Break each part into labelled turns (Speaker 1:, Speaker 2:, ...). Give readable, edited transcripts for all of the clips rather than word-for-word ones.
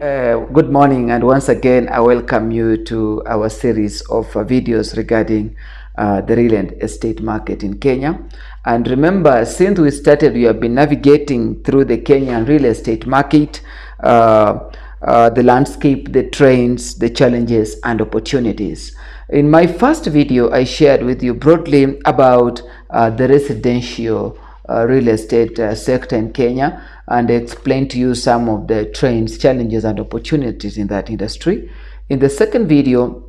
Speaker 1: Good morning, and once again I welcome you to our series of videos regarding the real estate market in Kenya. And remember, since we started, we have been navigating through the Kenyan real estate market, the landscape, the trends, the challenges and opportunities. In my first video, I shared with you broadly about the residential real estate sector in Kenya, and explain to you some of the trends, challenges and opportunities in that industry. In the second video,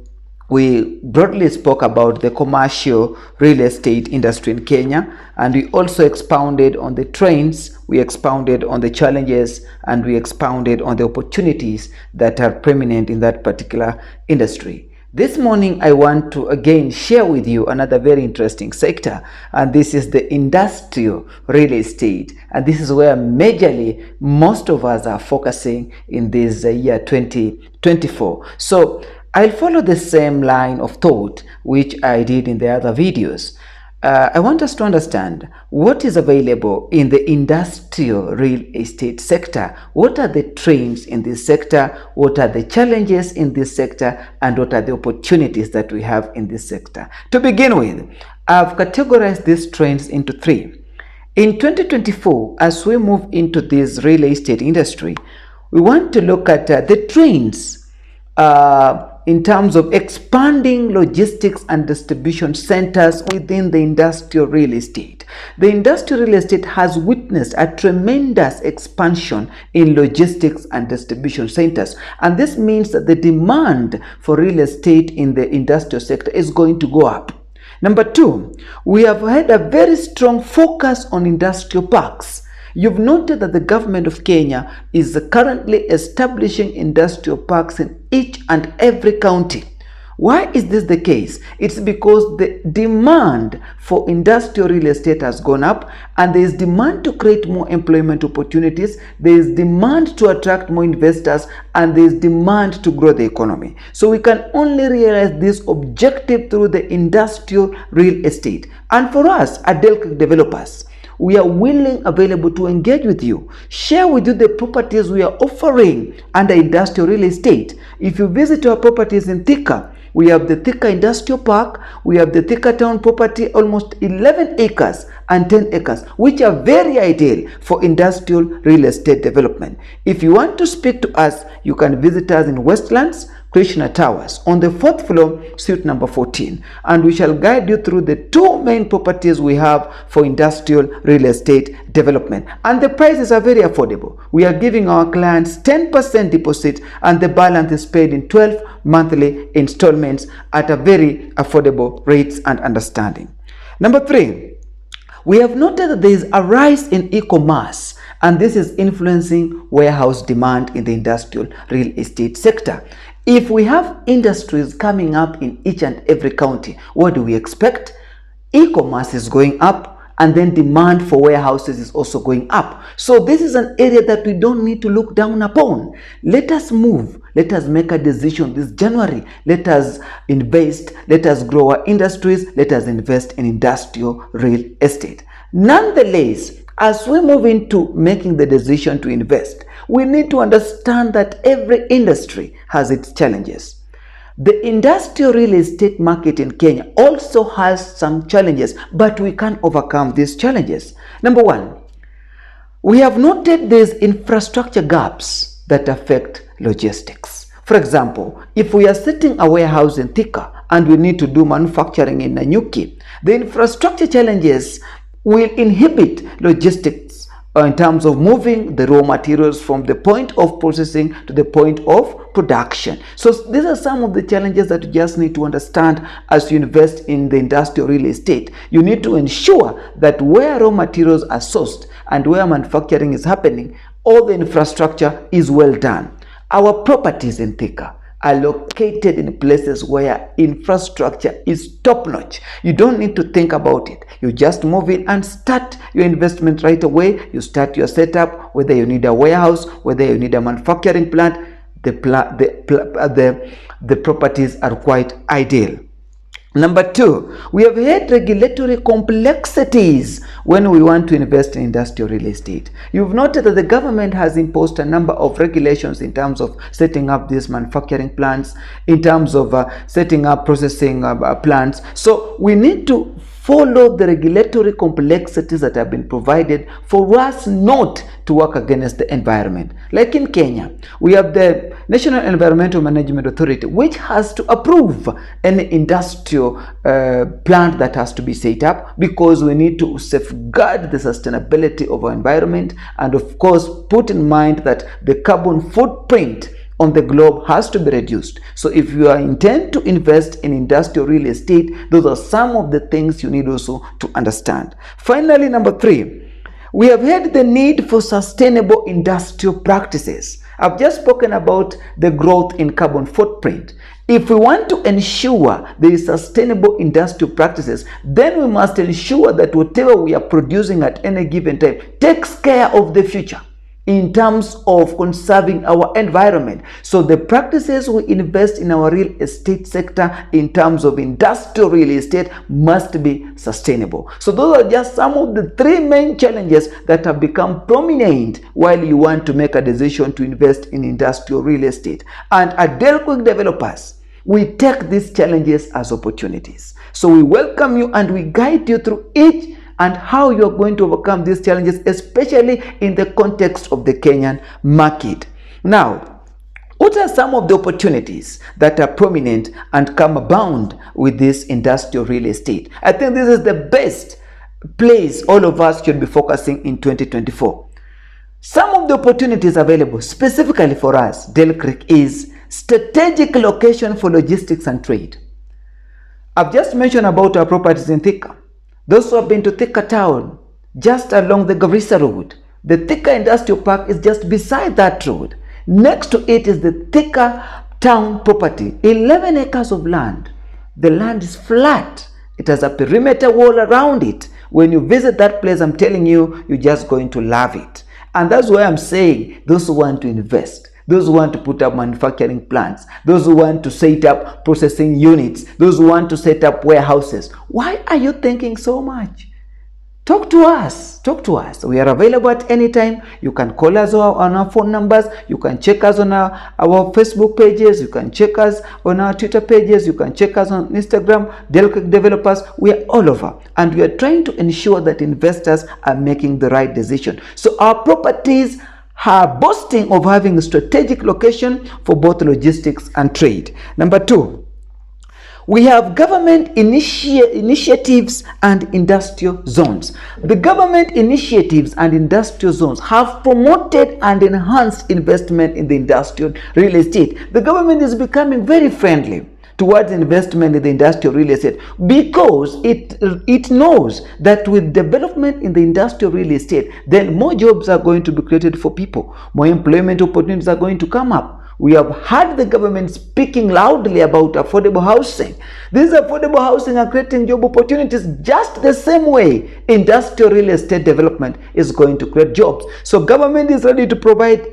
Speaker 1: we broadly spoke about the commercial real estate industry in Kenya, and we also expounded on the trends, we expounded on the challenges, and we expounded on the opportunities that are prominent in that particular industry. This morning, I want to again share with you another very interesting sector, and this is the industrial real estate. And this is where majorly most of us are focusing in this year 2024. So I'll follow the same line of thought which I did in the other videos. I want us to understand what is available in the industrial real estate sector. What are the trends in this sector? What are the challenges in this sector? And what are the opportunities that we have in this sector? To begin with, I've categorized these trends into three. In 2024, as we move into this real estate industry, we want to look at the trends in terms of expanding logistics and distribution centers within the industrial real estate. The industrial real estate has witnessed a tremendous expansion in logistics and distribution centers, and this means that the demand for real estate in the industrial sector is going to go up. Number two, we have had a very strong focus on industrial parks. You've noted that the government of Kenya is currently establishing industrial parks in each and every county. Why is this the case? It's because the demand for industrial real estate has gone up, and there is demand to create more employment opportunities, there is demand to attract more investors, and there is demand to grow the economy. So we can only realize this objective through the industrial real estate. And for us, Adelco developers, we are willing, available to engage with you, share with you the properties we are offering under industrial real estate. If you visit our properties in Thika, we have the Thika Industrial Park, we have the Thika Town property, almost 11 acres and 10 acres, which are very ideal for industrial real estate development. If you want to speak to us, you can visit us in Westlands, Krishna Towers, on the 4th floor, suite number 14, and we shall guide you through the two main properties we have for industrial real estate development. And the prices are very affordable. We are giving our clients 10% deposit, and the balance is paid in 12 monthly installments at a very affordable rates and understanding. Number three, we have noted that there is a rise in e-commerce, and this is influencing warehouse demand in the industrial real estate sector. If we have industries coming up in each and every county, what do we expect? E-commerce is going up, and then demand for warehouses is also going up. So this is an area that we don't need to look down upon. Let us move. Let us make a decision this January. Let us invest. Let us grow our industries. Let us invest in industrial real estate. Nonetheless, as we move into making the decision to invest, we need to understand that every industry has its challenges. The industrial real estate market in Kenya also has some challenges, but we can overcome these challenges. Number one, we have noted these infrastructure gaps that affect logistics. For example, if we are setting a warehouse in Thika and we need to do manufacturing in Nanyuki, the infrastructure challenges will inhibit logistics in terms of moving the raw materials from the point of processing to the point of production. So these are some of the challenges that you just need to understand as you invest in the industrial real estate. You need to ensure that where raw materials are sourced and where manufacturing is happening, all the infrastructure is well done. Our properties in Thika are located in places where infrastructure is top-notch. You don't need to think about it. You just move in and start your investment right away. You start your setup, whether you need a warehouse, whether you need a manufacturing plant, the properties are quite ideal. Number two, we have had regulatory complexities when we want to invest in industrial real estate. You've noted that the government has imposed a number of regulations in terms of setting up these manufacturing plants, in terms of setting up processing plants. So we need to follow the regulatory complexities that have been provided for us not to work against the environment. Like in Kenya, we have the National Environmental Management Authority, which has to approve any industrial plant that has to be set up, because we need to safeguard the sustainability of our environment, and of course put in mind that the carbon footprint on the globe has to be reduced. So if you intend to invest in industrial real estate, those are some of the things you need also to understand. Finally, number three, we have had the need for sustainable industrial practices. I've just spoken about the growth in carbon footprint. If we want to ensure there is sustainable industrial practices, then we must ensure that whatever we are producing at any given time takes care of the future in terms of conserving our environment. So the practices we invest in our real estate sector in terms of industrial real estate must be sustainable. So those are just some of the three main challenges that have become prominent while you want to make a decision to invest in industrial real estate. And at Delquick Developers, we take these challenges as opportunities. So we welcome you and we guide you through each and how you're going to overcome these challenges, especially in the context of the Kenyan market. Now, what are some of the opportunities that are prominent and come abound with this industrial real estate? I think this is the best place all of us should be focusing in 2024. Some of the opportunities available specifically for us, Del Creek, is strategic location for logistics and trade. I've just mentioned about our properties in Thika. Those who have been to Thika town, just along the Garissa Road, the Thika Industrial Park is just beside that road. Next to it is the Thika town property, 11 acres of land. The land is flat. It has a perimeter wall around it. When you visit that place, I'm telling you, you're just going to love it. And that's why I'm saying those who want to invest, those who want to put up manufacturing plants, those who want to set up processing units, those who want to set up warehouses. Why are you thinking so much? Talk to us. Talk to us. We are available at any time. You can call us on our phone numbers. You can check us on our Facebook pages. You can check us on our Twitter pages. You can check us on Instagram, Delquick Developers. We are all over. And we are trying to ensure that investors are making the right decision. So our properties are boasting of having a strategic location for both logistics and trade. Number two, we have government initiatives and industrial zones. The government initiatives and industrial zones have promoted and enhanced investment in the industrial real estate. The government is becoming very friendly towards investment in the industrial real estate because it knows that with development in the industrial real estate, then more jobs are going to be created for people. More employment opportunities are going to come up. We have heard the government speaking loudly about affordable housing. This affordable housing are creating job opportunities just the same way industrial real estate development is going to create jobs. So government is ready to provide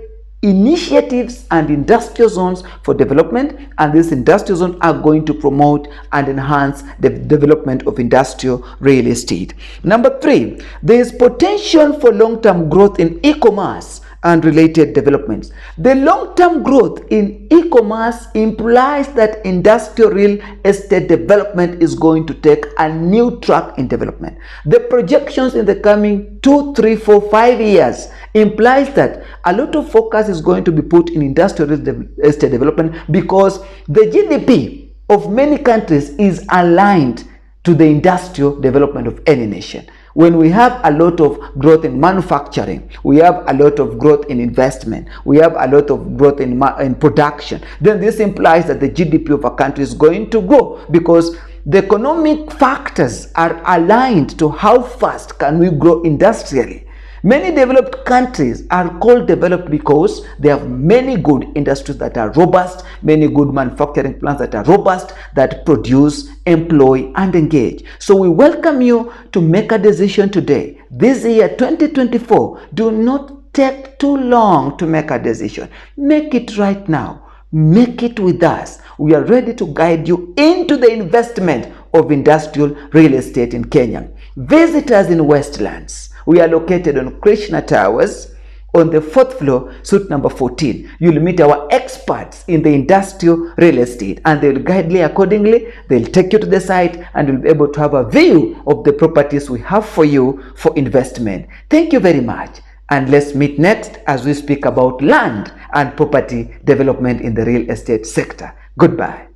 Speaker 1: initiatives and industrial zones for development, and these industrial zones are going to promote and enhance the development of industrial real estate. Number three, there is potential for long-term growth in e-commerce and related developments. The long-term growth in e-commerce implies that industrial real estate development is going to take a new track in development. The projections in the coming 2, 3, 4, 5 years implies that a lot of focus is going to be put in industrial real estate development because the GDP of many countries is aligned to the industrial development of any nation. When we have a lot of growth in manufacturing, we have a lot of growth in investment, we have a lot of growth in production, then this implies that the GDP of a country is going to grow because the economic factors are aligned to how fast can we grow industrially. Many developed countries are called developed because they have many good industries that are robust, many good manufacturing plants that are robust, that produce, employ, and engage. So we welcome you to make a decision today. This year, 2024, do not take too long to make a decision. Make it right now. Make it with us. we are ready to guide you into the investment of industrial real estate in Kenya. Visit us in Westlands. We are located on Krishna Towers on the 4th floor, suite number 14. You'll meet our experts in the industrial real estate and they'll guide you accordingly. They'll take you to the site and you'll be able to have a view of the properties we have for you for investment. Thank you very much. And let's meet next as we speak about land and property development in the real estate sector. Goodbye.